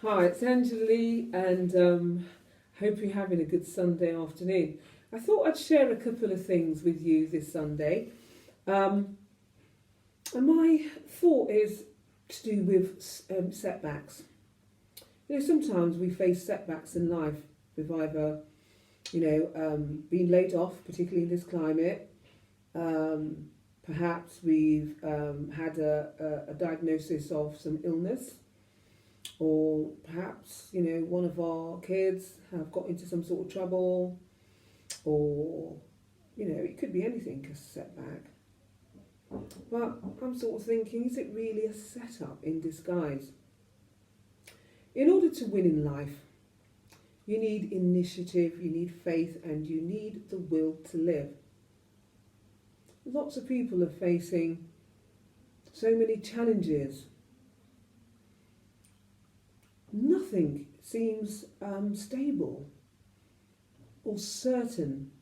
Hi, it's Angela Lee, and hope you're having a good Sunday afternoon. I thought I'd share a couple of things with you this Sunday. And my thought is to do with setbacks. Sometimes we face setbacks in life with either, being laid off, particularly in this climate. Perhaps we've had a diagnosis of some illness, or perhaps one of our kids have got into some sort of trouble, or it could be anything, a setback. But I'm sort of thinking, is it really a setup in disguise? In order to win in life, you need initiative, you need faith, and you need the will to live. Lots of people are facing so many challenges. Nothing seems stable or certain.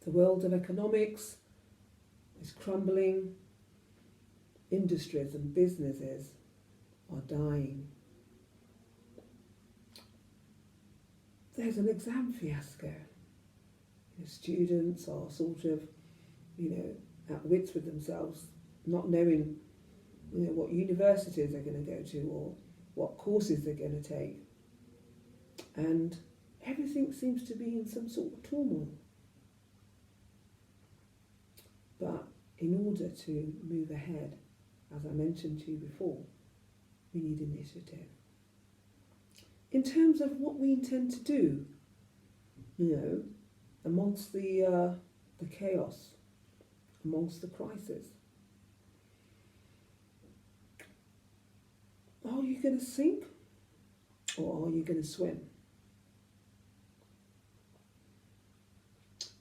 The world of economics is crumbling. Industries and businesses are dying. There's an exam fiasco. Students are sort of, at wits with themselves, not knowing, what universities they're going to go to or what courses they're going to take. And everything seems to be in some sort of turmoil. But in order to move ahead, as I mentioned to you before, we need initiative. In terms of what we intend to do, amongst the chaos, amongst the crisis. Are you going to sink or are you going to swim?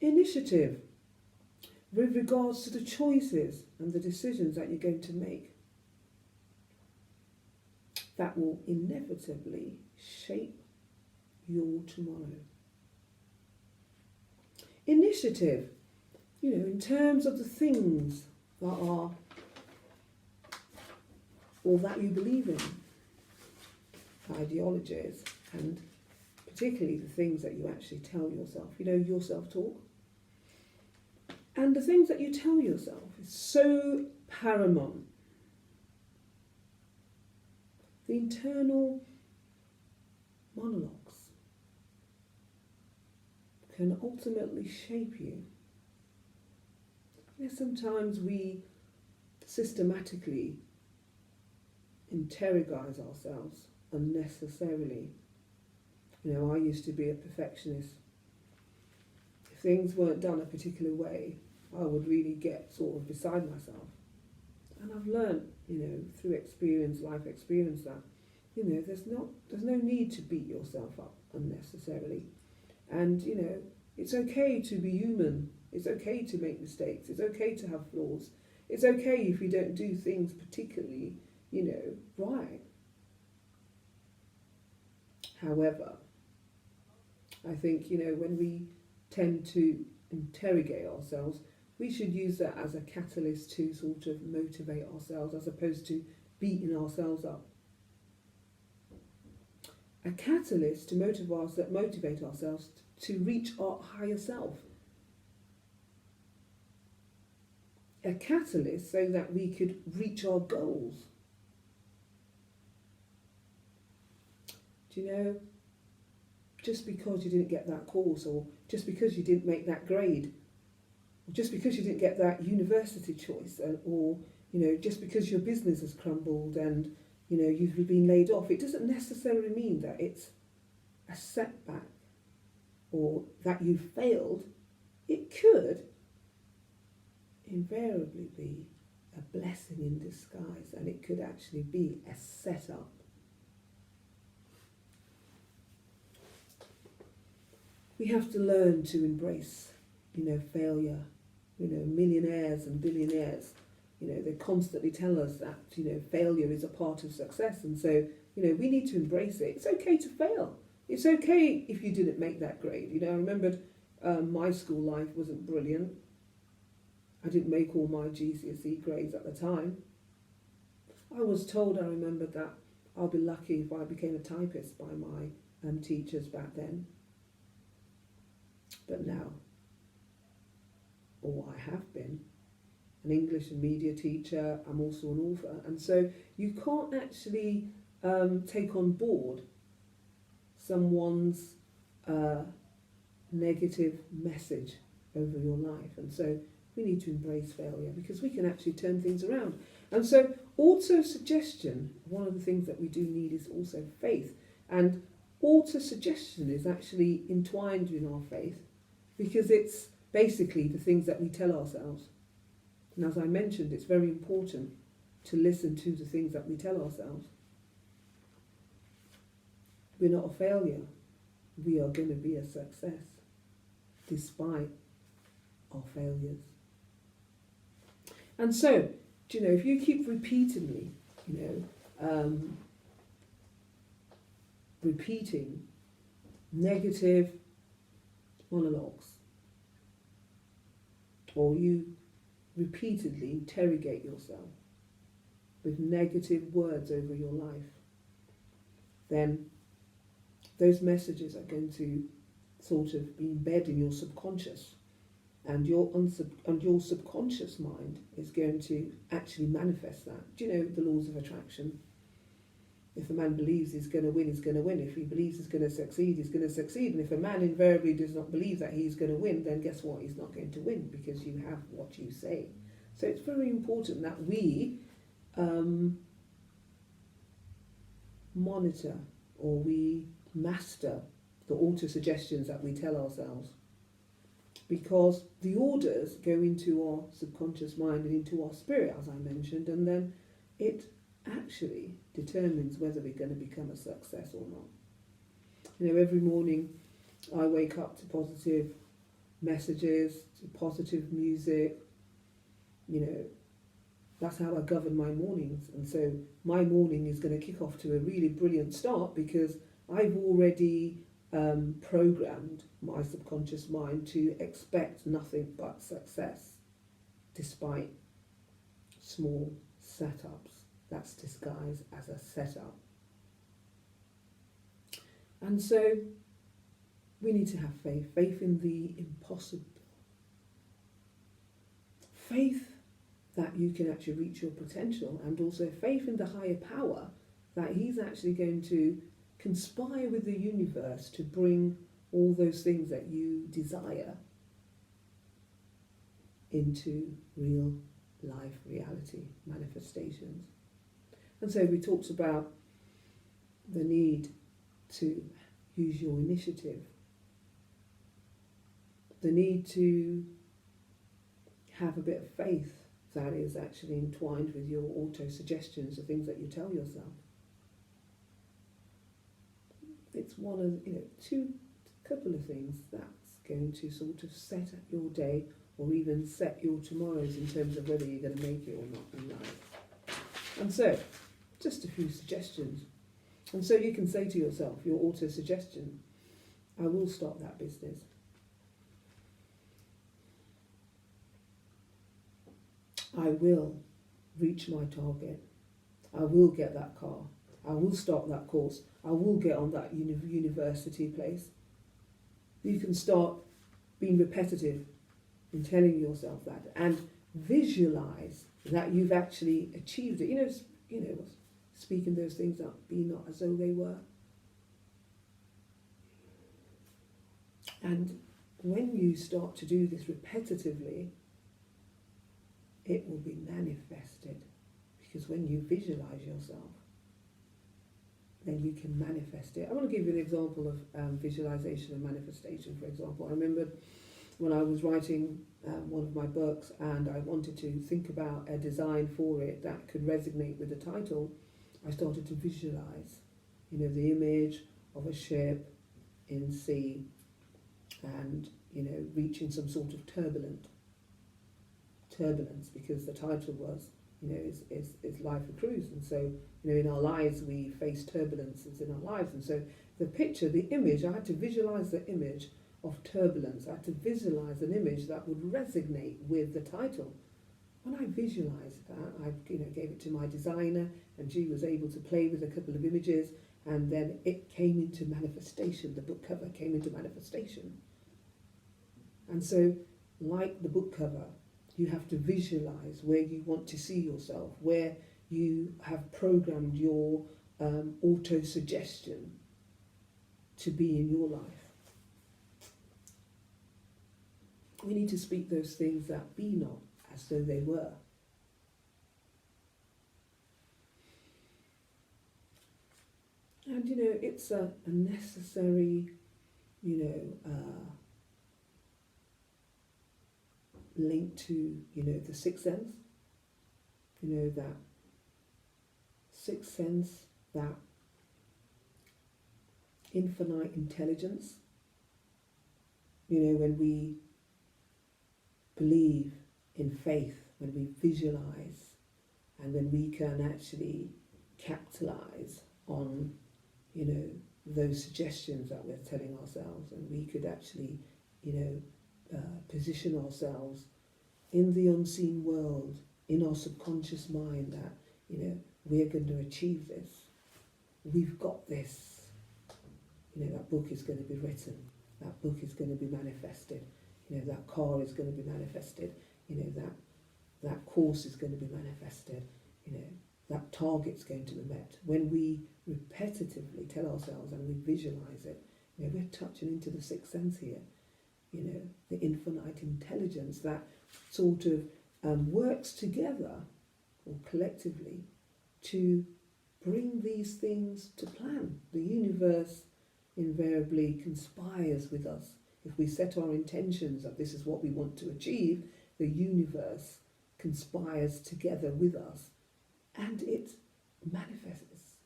Initiative with regards to the choices and the decisions that you're going to make. That will inevitably shape your tomorrow. Initiative, in terms of the things that are, or that you believe in, ideologies, and particularly the things that you actually tell yourself, your self-talk. And the things that you tell yourself is so paramount. The internal monologues can ultimately shape you. Sometimes we systematically interrogate ourselves unnecessarily. I used to be a perfectionist. If things weren't done a particular way, I would really get sort of beside myself. And I've learned, through experience, life experience, that, there's no need to beat yourself up unnecessarily. And, it's okay to be human. It's okay to make mistakes. It's okay to have flaws. It's okay if you don't do things particularly, right. However, I think, when we tend to interrogate ourselves, we should use that as a catalyst to sort of motivate ourselves as opposed to beating ourselves up. A catalyst to motivate ourselves to reach our higher self. A catalyst so that we could reach our goals. Just because you didn't get that course, or just because you didn't make that grade, or just because you didn't get that university choice, or just because your business has crumbled and you've been laid off, it doesn't necessarily mean that it's a setback or that you failed. It could invariably be a blessing in disguise, and it could actually be a setup. We have to learn to embrace, failure. Millionaires and billionaires, they constantly tell us that, failure is a part of success. And so, we need to embrace it. It's okay to fail. It's okay if you didn't make that grade. I remembered my school life wasn't brilliant. I didn't make all my GCSE grades at the time. I was told, I remember, that I'll be lucky if I became a typist by my teachers back then. But now, or I have been, an English and media teacher. I'm also an author. And so you can't actually take on board someone's negative message over your life. And so we need to embrace failure because we can actually turn things around. And so auto-suggestion, one of the things that we do need is also faith. And auto-suggestion is actually entwined in our faith because it's basically the things that we tell ourselves. And as I mentioned, it's very important to listen to the things that we tell ourselves. We're not a failure. We are going to be a success despite our failures. And so, do you know, if you keep repeatedly, repeating negative monologues, or you repeatedly interrogate yourself with negative words over your life, then those messages are going to sort of be embedded in your subconscious, and your subconscious mind is going to actually manifest that. Do you know the laws of attraction? If a man believes he's going to win, he's going to win. If he believes he's going to succeed, he's going to succeed. And if a man invariably does not believe that he's going to win, then guess what? He's not going to win because you have what you say. So it's very important that we monitor or we master the auto-suggestions that we tell ourselves, because the orders go into our subconscious mind and into our spirit, as I mentioned, and then it actually determines whether we're going to become a success or not. You know, every morning I wake up to positive messages, to positive music. You know, that's how I govern my mornings. And so my morning is going to kick off to a really brilliant start because I've already programmed my subconscious mind to expect nothing but success despite small setups. That's disguised as a setup. And so we need to have faith in the impossible. Faith that you can actually reach your potential, and also faith in the higher power that he's actually going to conspire with the universe to bring all those things that you desire into real life reality, manifestations. And so we talked about the need to use your initiative, the need to have a bit of faith that is actually entwined with your auto-suggestions, the things that you tell yourself. It's one of, couple of things that's going to sort of set up your day or even set your tomorrows in terms of whether you're going to make it or not in life. And so, just a few suggestions. And so you can say to yourself, your auto-suggestion, I will start that business. I will reach my target. I will get that car. I will start that course. I will get on that university place. You can start being repetitive in telling yourself that and visualize that you've actually achieved it. You know, speaking those things up, be not as though they were. And when you start to do this repetitively, it will be manifested, because when you visualize yourself, then you can manifest it. I want to give you an example of visualization and manifestation, for example. I remember when I was writing one of my books and I wanted to think about a design for it that could resonate with the title, I started to visualize, the image of a ship in sea and, reaching some sort of turbulence, because the title was, is life a cruise. And so, in our lives we face turbulences in our lives. And so the picture, the image, I had to visualize the image of turbulence. I had to visualize an image that would resonate with the title. When I visualized that, I gave it to my designer, and she was able to play with a couple of images, and then it came into manifestation. The book cover came into manifestation. And so, like the book cover, you have to visualize where you want to see yourself, where you have programmed your auto-suggestion to be in your life. We need to speak those things that be not as though they were. And, it's a necessary, link to, the sixth sense. That sixth sense, that infinite intelligence. When we believe in faith, when we visualize, and when we can actually capitalize on, those suggestions that we're telling ourselves, and we could actually, position ourselves in the unseen world, in our subconscious mind, that, we're going to achieve this. We've got this. That book is going to be written. That book is going to be manifested. That car is going to be manifested. That course is going to be manifested. That target's going to be met. When we repetitively tell ourselves and we visualize it, we're touching into the sixth sense here. The infinite intelligence that sort of works together or collectively to bring these things to plan. The universe invariably conspires with us. If we set our intentions that this is what we want to achieve, the universe conspires together with us, and it manifests.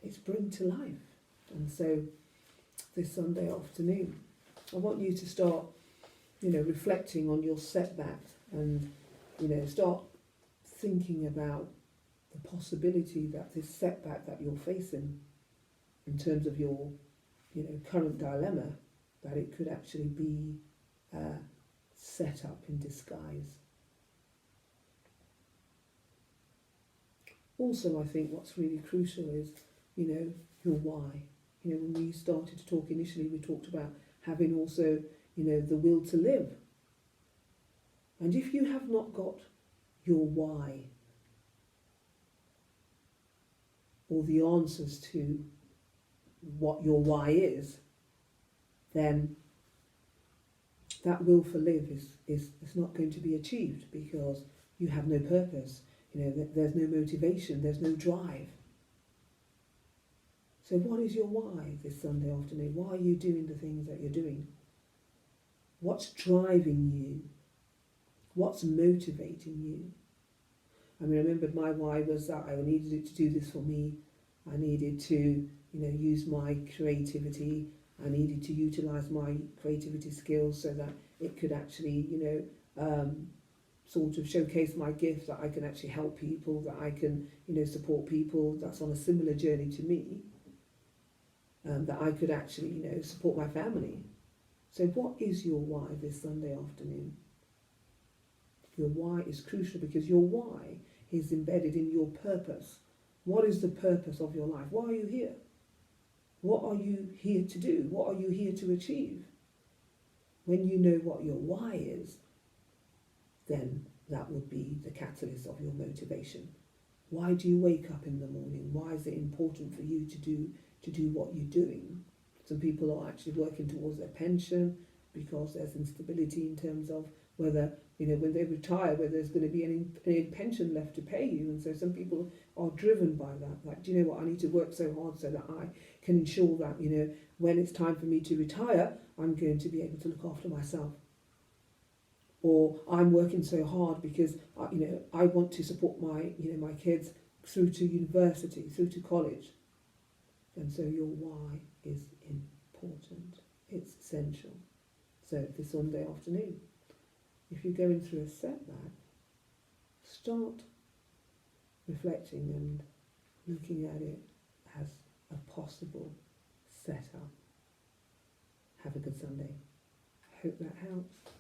It's bring to life. And so this Sunday afternoon, I want you to start, reflecting on your setback, and, start thinking about the possibility that this setback that you're facing in terms of your, current dilemma, that it could actually be set up in disguise. Also, I think what's really crucial is, your why. When we started to talk initially, we talked about having also, the will to live. And if you have not got your why, or the answers to what your why is, then that will for live is not going to be achieved, because you have no purpose. There's no motivation, there's no drive. So what is your why this Sunday afternoon? Why are you doing the things that you're doing? What's driving you? What's motivating you? I remembered my why was that I needed it to do this for me. I needed to, use my creativity. I needed to utilize my creativity skills so that it could actually, sort of showcase my gift, that I can actually help people, that I can, support people that's on a similar journey to me, that I could actually, support my family. So what is your why this Sunday afternoon? Your why is crucial, because your why is embedded in your purpose. What is the purpose of your life? Why are you here? What are you here to do? What are you here to achieve? When you know what your why is, then that would be the catalyst of your motivation. Why do you wake up in the morning? Why is it important for you to do what you're doing? Some people are actually working towards their pension because there's instability in terms of whether, when they retire, whether there's going to be any pension left to pay you. And so some people are driven by that. Like, do you know what? I need to work so hard so that I can ensure that, when it's time for me to retire, I'm going to be able to look after myself. Or I'm working so hard because, I want to support my, my kids through to university, through to college. And so your why is important. It's essential. So this Sunday afternoon, if you're going through a setback, start reflecting and looking at it as a possible setup. Have a good Sunday. I hope that helps.